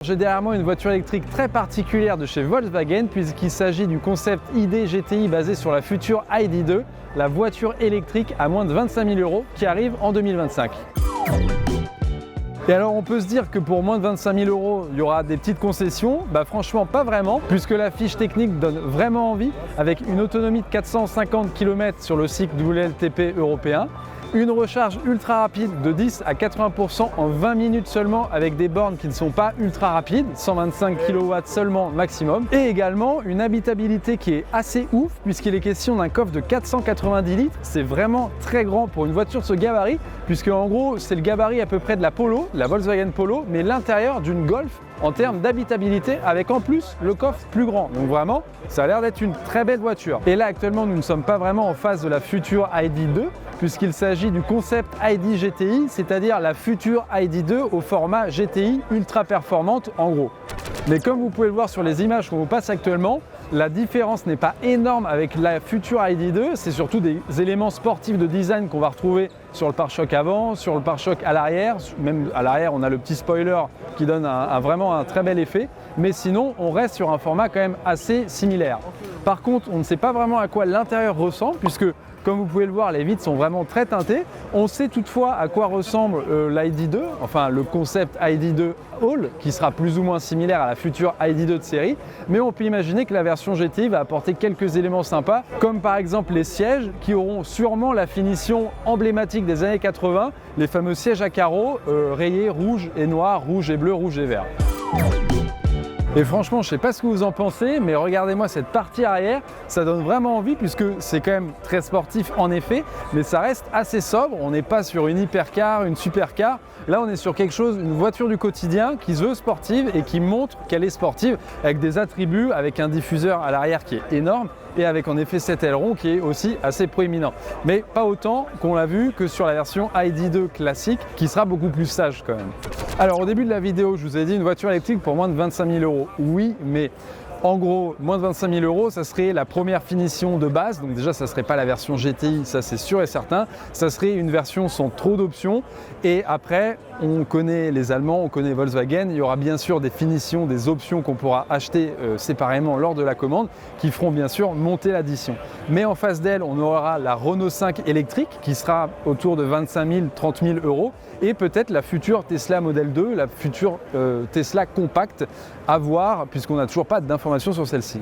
J'ai derrière moi une voiture électrique très particulière de chez Volkswagen puisqu'il s'agit du concept ID GTI basé sur la future ID.2, la voiture électrique à moins de 25 000 € qui arrive en 2025. Et alors on peut se dire que pour moins de 25 000 €, il y aura des petites concessions. Franchement pas vraiment, puisque la fiche technique donne vraiment envie, avec une autonomie de 450 km sur le cycle WLTP européen, une recharge ultra rapide de 10 à 80% en 20 minutes seulement avec des bornes qui ne sont pas ultra rapides, 125 kW seulement maximum, et également une habitabilité qui est assez ouf puisqu'il est question d'un coffre de 490 litres. C'est vraiment très grand pour une voiture de ce gabarit, puisque en gros c'est le gabarit à peu près de la Polo, la Volkswagen Polo, mais l'intérieur d'une Golf en termes d'habitabilité, avec en plus le coffre plus grand. Donc vraiment, ça a l'air d'être une très belle voiture. Et là actuellement nous ne sommes pas vraiment en face de la future ID.2, puisqu'il s'agit du concept ID GTI, c'est-à-dire la future ID.2 au format GTI ultra performante en gros. Mais comme vous pouvez le voir sur les images qu'on vous passe actuellement, la différence n'est pas énorme avec la future ID.2, c'est surtout des éléments sportifs de design qu'on va retrouver sur le pare-choc avant, sur le pare-choc à l'arrière, même à l'arrière on a le petit spoiler qui donne vraiment un très bel effet, mais sinon on reste sur un format quand même assez similaire. Par contre on ne sait pas vraiment à quoi l'intérieur ressemble, puisque comme vous pouvez le voir, les vitres sont vraiment très teintées. On sait toutefois à quoi ressemble l'ID.2, enfin le concept ID.2 All, qui sera plus ou moins similaire à la future ID.2 de série, mais on peut imaginer que la version GTI va apporter quelques éléments sympas, comme par exemple les sièges, qui auront sûrement la finition emblématique des années 80, les fameux sièges à carreaux rayés rouge et noir, rouge et bleu, rouge et vert. Et franchement, je ne sais pas ce que vous en pensez, mais regardez-moi cette partie arrière, ça donne vraiment envie puisque c'est quand même très sportif en effet, mais ça reste assez sobre. On n'est pas sur une hypercar, une supercar. Là, on est sur quelque chose, une voiture du quotidien qui se veut sportive et qui montre qu'elle est sportive avec des attributs, avec un diffuseur à l'arrière qui est énorme et avec en effet cet aileron qui est aussi assez proéminent. Mais pas autant qu'on l'a vu que sur la version ID.2 classique qui sera beaucoup plus sage quand même. Alors au début de la vidéo, je vous ai dit une voiture électrique pour moins de 25 000 €. Oui, mais en gros, moins de 25 000 €, ça serait la première finition de base. Donc déjà, ça ne serait pas la version GTI, ça c'est sûr et certain. Ça serait une version sans trop d'options. Et après, on connaît les Allemands, on connaît Volkswagen. Il y aura bien sûr des finitions, des options qu'on pourra acheter séparément lors de la commande qui feront bien sûr monter l'addition. Mais en face d'elle, on aura la Renault 5 électrique qui sera autour de 25 000, 30 000 € et peut-être la future Tesla Model 2, la future Tesla compacte à voir puisqu'on n'a toujours pas d'informations sur celle-ci.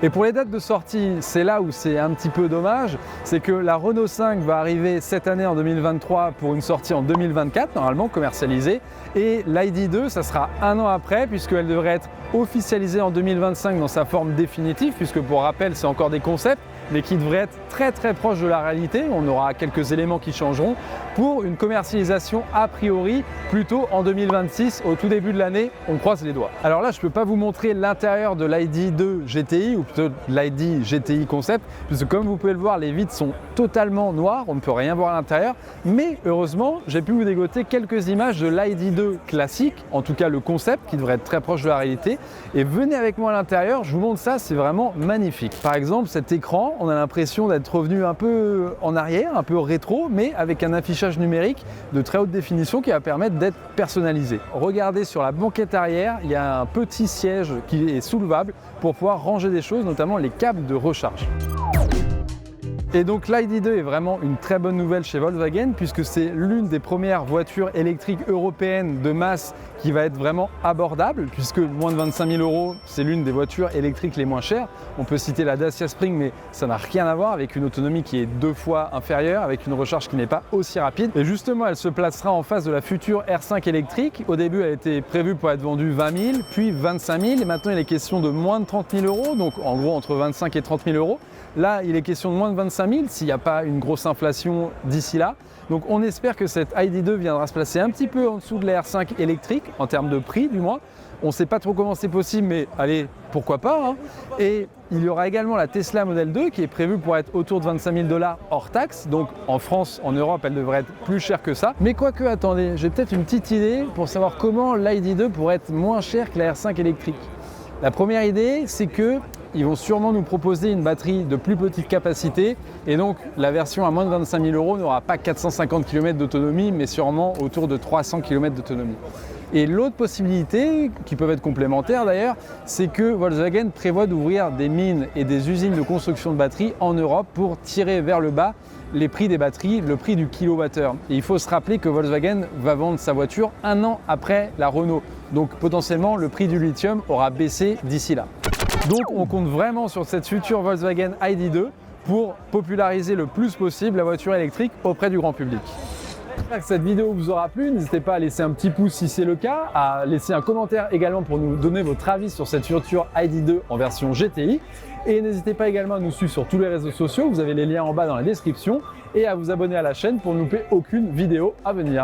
Et pour les dates de sortie, c'est là où c'est un petit peu dommage, c'est que la Renault 5 va arriver cette année en 2023 pour une sortie en 2024, normalement commercialisée, et l'ID.2, ça sera un an après, puisqu'elle devrait être officialisée en 2025 dans sa forme définitive, puisque pour rappel, c'est encore des concepts, mais qui devraient être très très proches de la réalité. On aura quelques éléments qui changeront pour une commercialisation a priori plutôt en 2026, au tout début de l'année, on croise les doigts. Alors là, je ne peux pas vous montrer l'intérieur de l'ID.2 GTI, ou plutôt l'ID GTI Concept, puisque comme vous pouvez le voir, les vitres sont totalement noires, on ne peut rien voir à l'intérieur, mais heureusement, j'ai pu vous dégoter quelques images de l'ID.2 classique, en tout cas le concept, qui devrait être très proche de la réalité, et venez avec moi à l'intérieur, je vous montre ça, c'est vraiment magnifique. Par exemple, cet écran, on a l'impression d'être revenu un peu en arrière, un peu rétro, mais avec un affichage numérique de très haute définition qui va permettre d'être personnalisé. Regardez sur la banquette arrière, il y a un petit siège qui est soulevable pour pouvoir ranger des choses, notamment les câbles de recharge. Et donc l'ID.2 est vraiment une très bonne nouvelle chez Volkswagen puisque c'est l'une des premières voitures électriques européennes de masse qui va être vraiment abordable, puisque moins de 25 000 €, c'est l'une des voitures électriques les moins chères. On peut citer la Dacia Spring, mais ça n'a rien à voir, avec une autonomie qui est 2 fois inférieure, avec une recharge qui n'est pas aussi rapide. Et justement, elle se placera en face de la future R5 électrique. Au début, elle était prévue pour être vendue 20 000, puis 25 000, et maintenant il est question de moins de 30 000 €, donc en gros entre 25 et 30 000 €. Là, il est question de moins de 25 000 s'il n'y a pas une grosse inflation d'ici là. Donc on espère que cette ID.2 viendra se placer un petit peu en dessous de la R5 électrique, en termes de prix du moins. On ne sait pas trop comment c'est possible, mais allez, pourquoi pas, hein. Et il y aura également la Tesla Model 2 qui est prévue pour être autour de 25 000 $ hors taxe. Donc en France, en Europe, elle devrait être plus chère que ça. Mais quoique, attendez, j'ai peut-être une petite idée pour savoir comment l'ID.2 pourrait être moins chère que la R5 électrique. La première idée, c'est que ils vont sûrement nous proposer une batterie de plus petite capacité et donc la version à moins de 25 000 € n'aura pas 450 km d'autonomie mais sûrement autour de 300 km d'autonomie. Et l'autre possibilité, qui peuvent être complémentaires d'ailleurs, c'est que Volkswagen prévoit d'ouvrir des mines et des usines de construction de batteries en Europe pour tirer vers le bas les prix des batteries, le prix du kilowattheure. Et il faut se rappeler que Volkswagen va vendre sa voiture 1 an après la Renault. Donc potentiellement, le prix du lithium aura baissé d'ici là. Donc on compte vraiment sur cette future Volkswagen ID.2 pour populariser le plus possible la voiture électrique auprès du grand public. J'espère que cette vidéo vous aura plu. N'hésitez pas à laisser un petit pouce si c'est le cas, à laisser un commentaire également pour nous donner votre avis sur cette voiture ID.2 en version GTI. Et n'hésitez pas également à nous suivre sur tous les réseaux sociaux, vous avez les liens en bas dans la description, et à vous abonner à la chaîne pour ne louper aucune vidéo à venir.